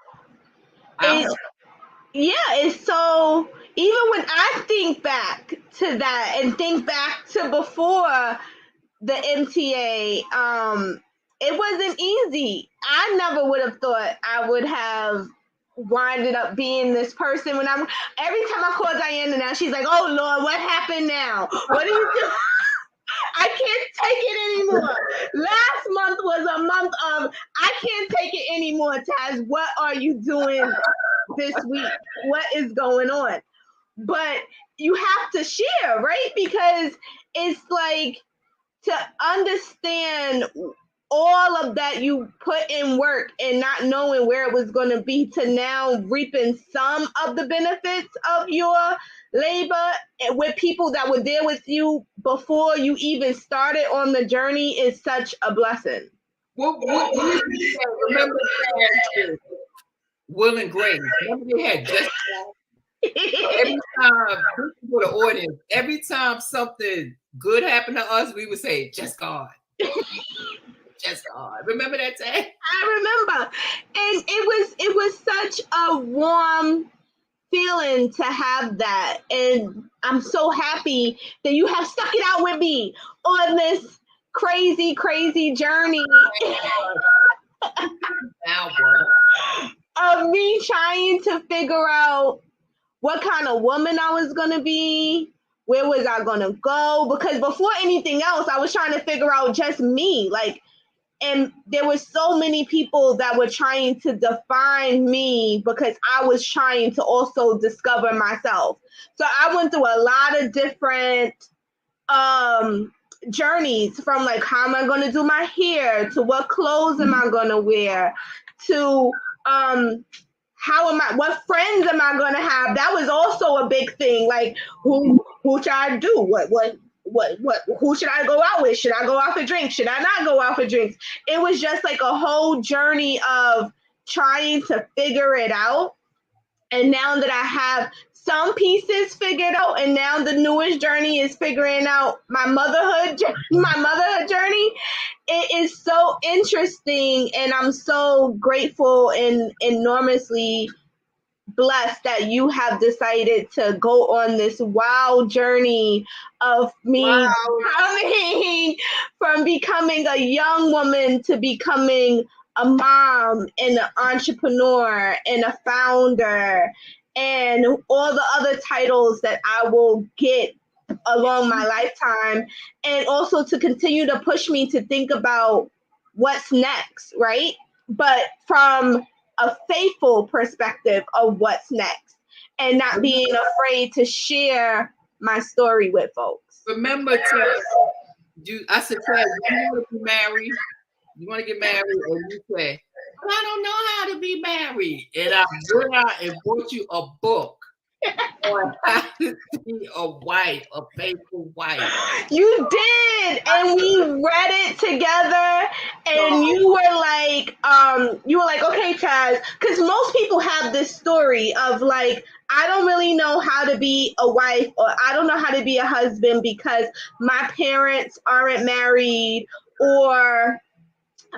It's so, even when I think back to that and think back to before the MTA, it wasn't easy. I never would have thought I would have winded up being this person. Every time I call Diana now, she's like, oh Lord, what happened now? What are you doing? I can't take it anymore. Last month was a month of, I can't take it anymore, Taz. What are you doing this week? What is going on? But you have to share, right? Because it's like, to understand all of that you put in work and not knowing where it was going to be to now reaping some of the benefits of your labor with people that were there with you before you even started on the journey is such a blessing. Remember Will and Grace? Remember they had just every time for the audience, every time something good happened to us, we would say, "Just God." Just God. Remember that time? I remember. And it was such a warm feeling to have that. And I'm so happy that you have stuck it out with me on this crazy, crazy journey of me trying to figure out what kind of woman I was going to be. Where was I going to go? Because before anything else, I was trying to figure out just me. Like, and there were so many people that were trying to define me because I was trying to also discover myself. So I went through a lot of different journeys, from like, how am I going to do my hair, to what clothes am I going to wear, to what friends am I going to have? That was also a big thing. Like, who should I do? Who should I go out with? Should I go out for drinks? Should I not go out for drinks? It was just like a whole journey of trying to figure it out. And now that I have some pieces figured out, and now the newest journey is figuring out my motherhood journey. It is so interesting, and I'm so grateful and enormously blessed that you have decided to go on this wild journey of me coming from becoming a young woman to becoming a mom and an entrepreneur and a founder and all the other titles that I will get along my lifetime, and also to continue to push me to think about what's next, right? But from a faithful perspective of what's next, and not being afraid to share my story with folks. Remember, I said, you want to be married? You want to get married? And you say, I don't know how to be married. And I went out and bought you a book on how to be a wife, a faithful wife. You did, and we read it together. And you were like, okay, Chaz, because most people have this story of like, I don't really know how to be a wife, or I don't know how to be a husband because my parents aren't married, or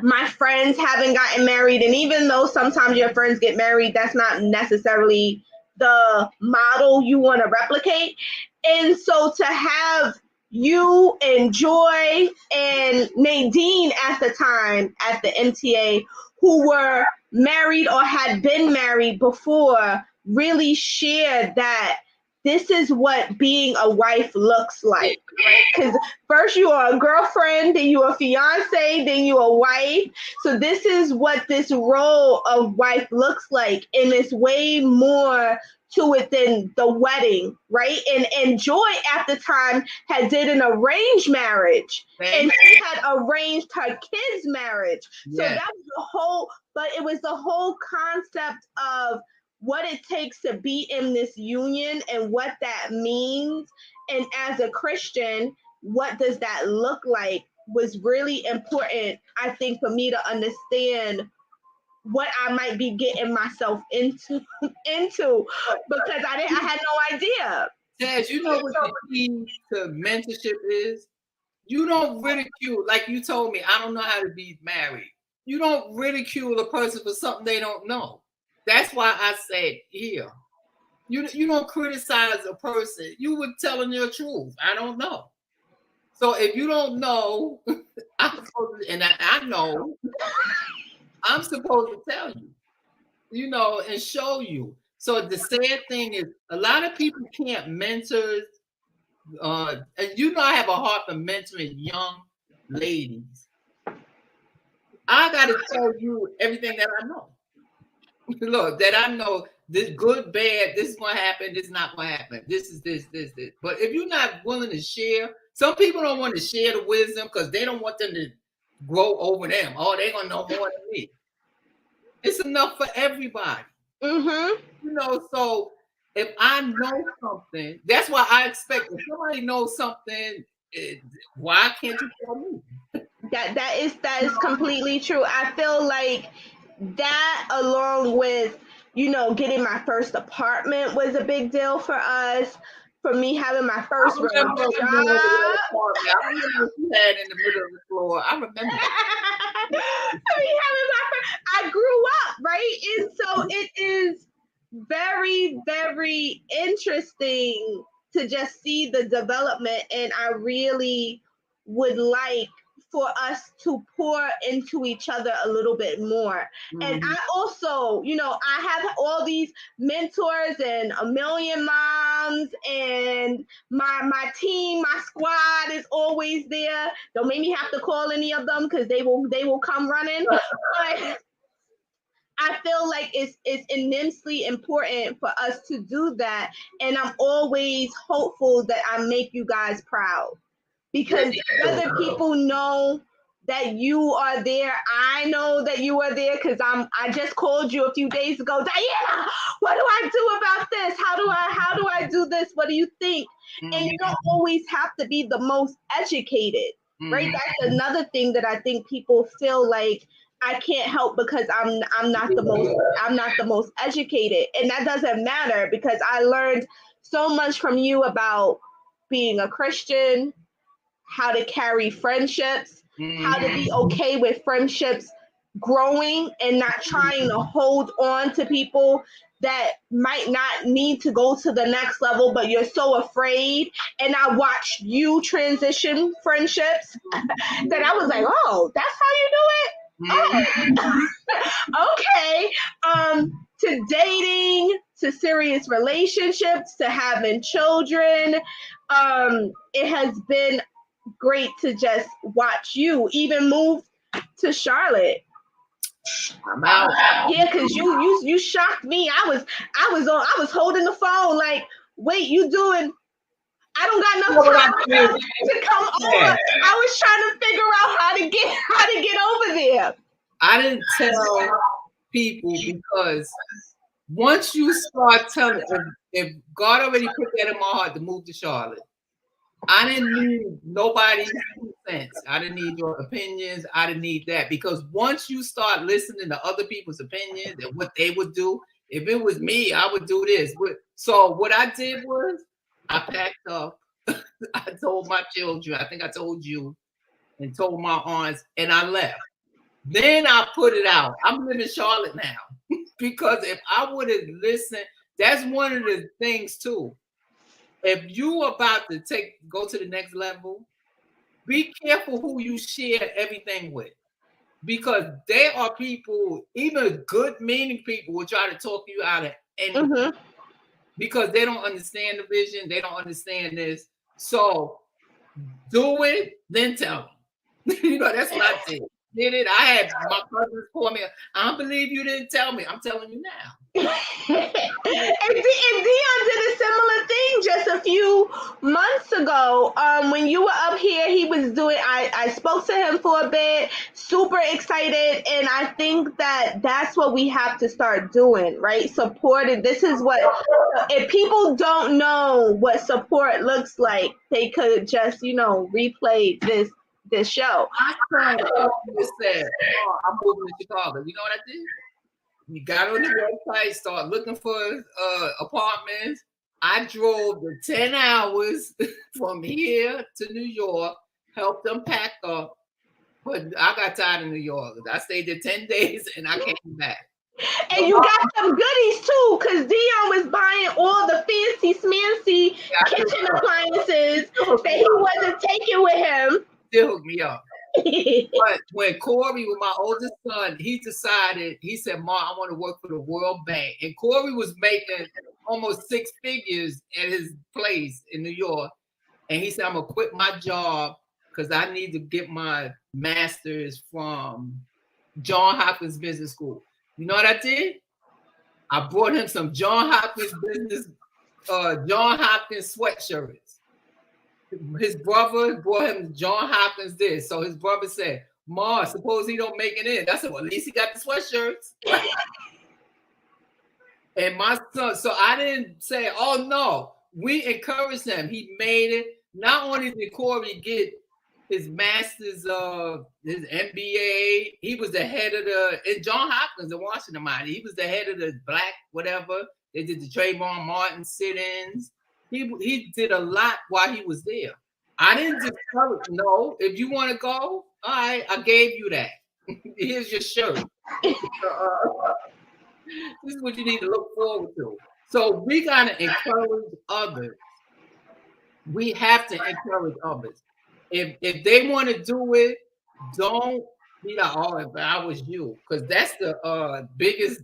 my friends haven't gotten married. And even though sometimes your friends get married, that's not necessarily the model you want to replicate. And so to have you and Joy and Nadine at the time at the MTA, who were married or had been married before, really shared that this is what being a wife looks like, right? Because first you are a girlfriend, then you are a fiance, then you are a wife. So this is what this role of wife looks like, and it's way more to it than the wedding, right? And Joy at the time had did an arranged marriage, and she had arranged her kids' marriage. So that was it was the whole concept of what it takes to be in this union and what that means. And as a Christian, what does that look like was really important, I think, for me to understand what I might be getting myself into because I had no idea. Taz, you know what the key to mentorship is? You don't ridicule, like you told me, I don't know how to be married. You don't ridicule a person for something they don't know. That's why I said here, you don't criticize a person. You were telling your truth. I don't know. So if you don't know, I know, I'm supposed to tell you, and show you. So the sad thing is, a lot of people can't mentor. And I have a heart for mentoring young ladies. I got to tell you everything that I know. Look, that I know this good, bad, this is going to happen, this is not going to happen. This is this. But if you're not willing to share, some people don't want to share the wisdom because they don't want them to grow over them. Oh, they're gonna know more than me. It's enough for everybody. Mm-hmm. You know, so if I know something, that's why I expect if somebody knows something, why can't you tell me? That is completely true. I feel like that, along with, you know, getting my first apartment, was a big deal for us. For me having my first real job. I remember what you had in the middle of the floor. I remember. I grew up, right? And so it is very, very interesting to just see the development. And I really would like for us to pour into each other a little bit more. And I also, you know, I have all these mentors and a million moms, and my team, my squad is always there. Don't make me have to call any of them because they will come running. But I feel like it's immensely important for us to do that, and I'm always hopeful that I make you guys proud, because whether people know that you are there, I know that you are there because I just called you a few days ago. Diana, what do I do about this? How do I do this? What do you think? And you don't always have to be the most educated, right? That's another thing that I think people feel like I can't help because I'm not the most educated, and that doesn't matter because I learned so much from you about being a Christian, how to carry friendships, how to be okay with friendships growing and not trying to hold on to people that might not need to go to the next level, but you're so afraid. And I watched you transition friendships that I was like, oh, that's how you do it? Oh, okay. To dating, to serious relationships, to having children. It has been great to just watch you even move to Charlotte. I'm out. Yeah, because you shocked me. I was holding the phone like, wait, you doing? I don't got enough time to come over. I was trying to figure out how to get over there. I didn't tell people because once you start telling, if God already put that in my heart to move to Charlotte, I didn't need nobody's 2 cents. I didn't need your opinions. I didn't need that, because once you start listening to other people's opinions and what they would do, if it was me, I would do this. So what I did was I packed up. I told my children, I think I told you, and told my aunts, and I left. Then I put it out. I'm living in Charlotte now because if I would have listened, that's one of the things too. If you about to go to the next level, be careful who you share everything with, because there are people, even good meaning people, will try to talk you out of anything because they don't understand the vision. They don't understand this. So do it, then tell them. You know, that's what I did it. I had my cousins call me. I don't believe you didn't tell me. I'm telling you now. And Dion did a similar thing just a few months ago. When you were up here, he was doing. I spoke to him for a bit. Super excited, and I think that's what we have to start doing, right? Supporting. This is what, if people don't know what support looks like, they could just replay this show. I said, I'm moving to Chicago. You know what I did? We got on the website, started looking for apartments. I drove the 10 hours from here to New York, helped them pack up. But I got tired of New York. I stayed there 10 days and I came back. And you got some goodies too, because Dion was buying all the fancy smancy kitchen appliances that he wasn't taking with him. Still hooked me up. But when Corey, with my oldest son, he said, "Mom, I want to work for the World Bank." And Corey was making almost 6 figures at his place in New York. And he said, "I'm going to quit my job because I need to get my master's from Johns Hopkins Business School." You know what I did? I brought him some Johns Hopkins sweatshirts. His brother brought him Johns Hopkins this. So his brother said, Ma, suppose he don't make it in. I said, well, at least he got the sweatshirts. And my son, so I didn't say, oh no, we encouraged him. He made it. Not only did Corey get his master's of his MBA, he was the head of in John Hopkins in Washington, mind. He was the head of the Black whatever. They did the Trayvon Martin sit-ins. He did a lot while he was there. I didn't just tell him, no, if you want to go, all right, I gave you that. Here's your shirt. This is what you need to look forward to. So we got to encourage others. We have to encourage others. If they want to do it, don't be like, oh, if I was you, because that's the biggest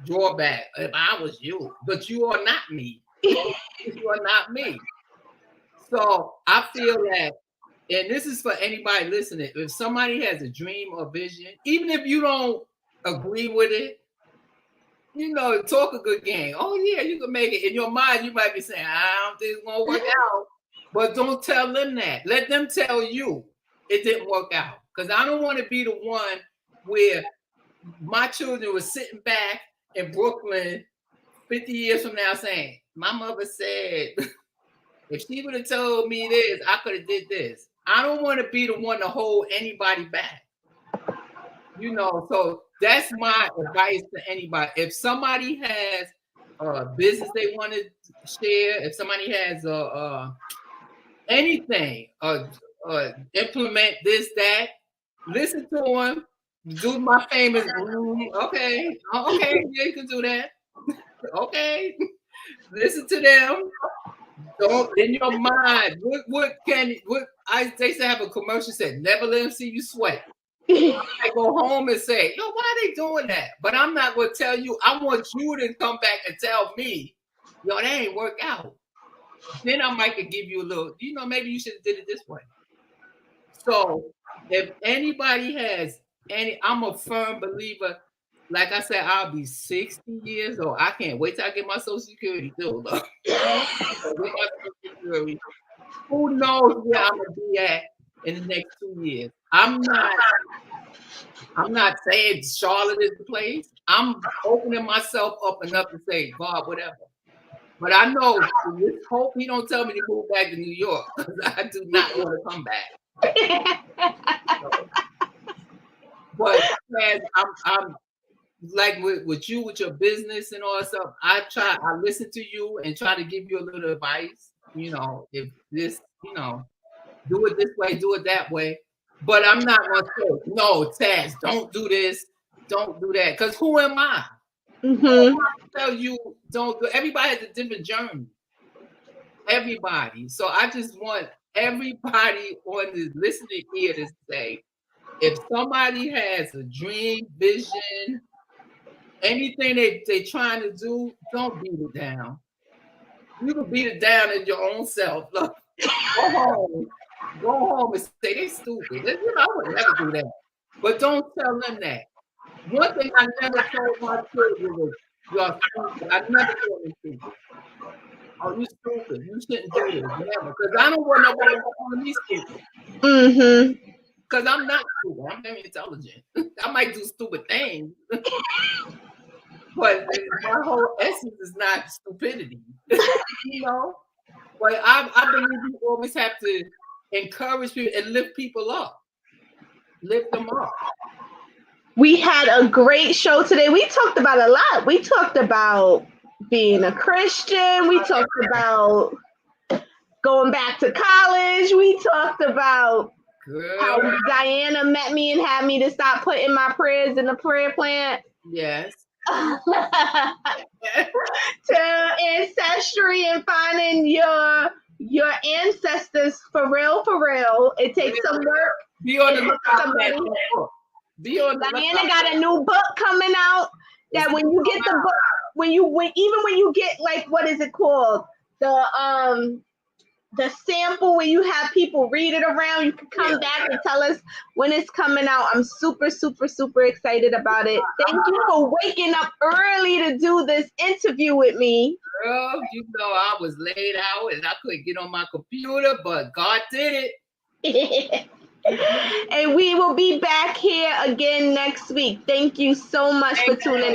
drawback. If I was you, but you are not me. You are not me. So I feel that, and this is for anybody listening, if somebody has a dream or vision, even if you don't agree with it, talk a good game. Oh yeah, you can make it. In your mind, you might be saying, I don't think it's gonna work out. But don't tell them that. Let them tell you it didn't work out. Because I don't want to be the one where my children were sitting back in Brooklyn 50 years from now saying, my mother said, if she would have told me this, I could have did this. I don't want to be the one to hold anybody back. So that's my advice to anybody. If somebody has a business they want to share, if somebody has anything, implement this, that, listen to them. Do my famous, okay, yeah, you can do that. Okay, listen to them. Don't in your mind. They used to have a commercial said, never let them see you sweat. I go home and say, yo, why are they doing that? But I'm not going to tell you. I want you to come back and tell me, yo, that ain't work out. Then I might give you a little, maybe you should have did it this way. So if anybody has I'm a firm believer. Like I said, I'll be 60 years old. I can't wait till I get my Social Security too. Who knows where I'm gonna be at in the next 2 years? I'm not saying Charlotte is the place. I'm opening myself up enough to say, God, whatever. But I know, hope he don't tell me to move back to New York, because I do not want to come back. But man, I'm like with you, with your business and all that stuff. I listen to you and try to give you a little advice. If this, do it this way, do it that way. But I'm not going to say, no, Taz, don't do this, don't do that. Because who am I? Mm-hmm. I tell you, don't do. Everybody has a different journey. Everybody. So I just want everybody on the listening ear to say, if somebody has a dream, vision, anything they trying to do, don't beat it down. You can beat it down in your own self. Look, go home and say they stupid. I would never do that. But don't tell them that. One thing I never told my children was, you're stupid. I never told them stupid. Oh, you stupid. You shouldn't do this. Never. Because I don't want nobody calling me stupid. Mm-hmm. Because I'm not stupid. I'm very intelligent. I might do stupid things. But my whole essence is not stupidity. But I believe you always have to encourage people and lift people up. Lift them up. We had a great show today. We talked about a lot. We talked about being a Christian. We talked about going back to college. We talked about how Diana met me and had me to stop putting my prayers in the prayer plant. Yes. To ancestry and finding your ancestors for real. It takes some work. Be on the lookout. Diana got a new book coming out that when you get the book, when you get, like, what is it called? The sample where you have people read it around, you can come back and tell us when it's coming out. I'm super, super, super excited about it. Thank you for waking up early to do this interview with me. Girl, I was laid out and I couldn't get on my computer, but God did it. And we will be back here again next week. Thank you so much for tuning in.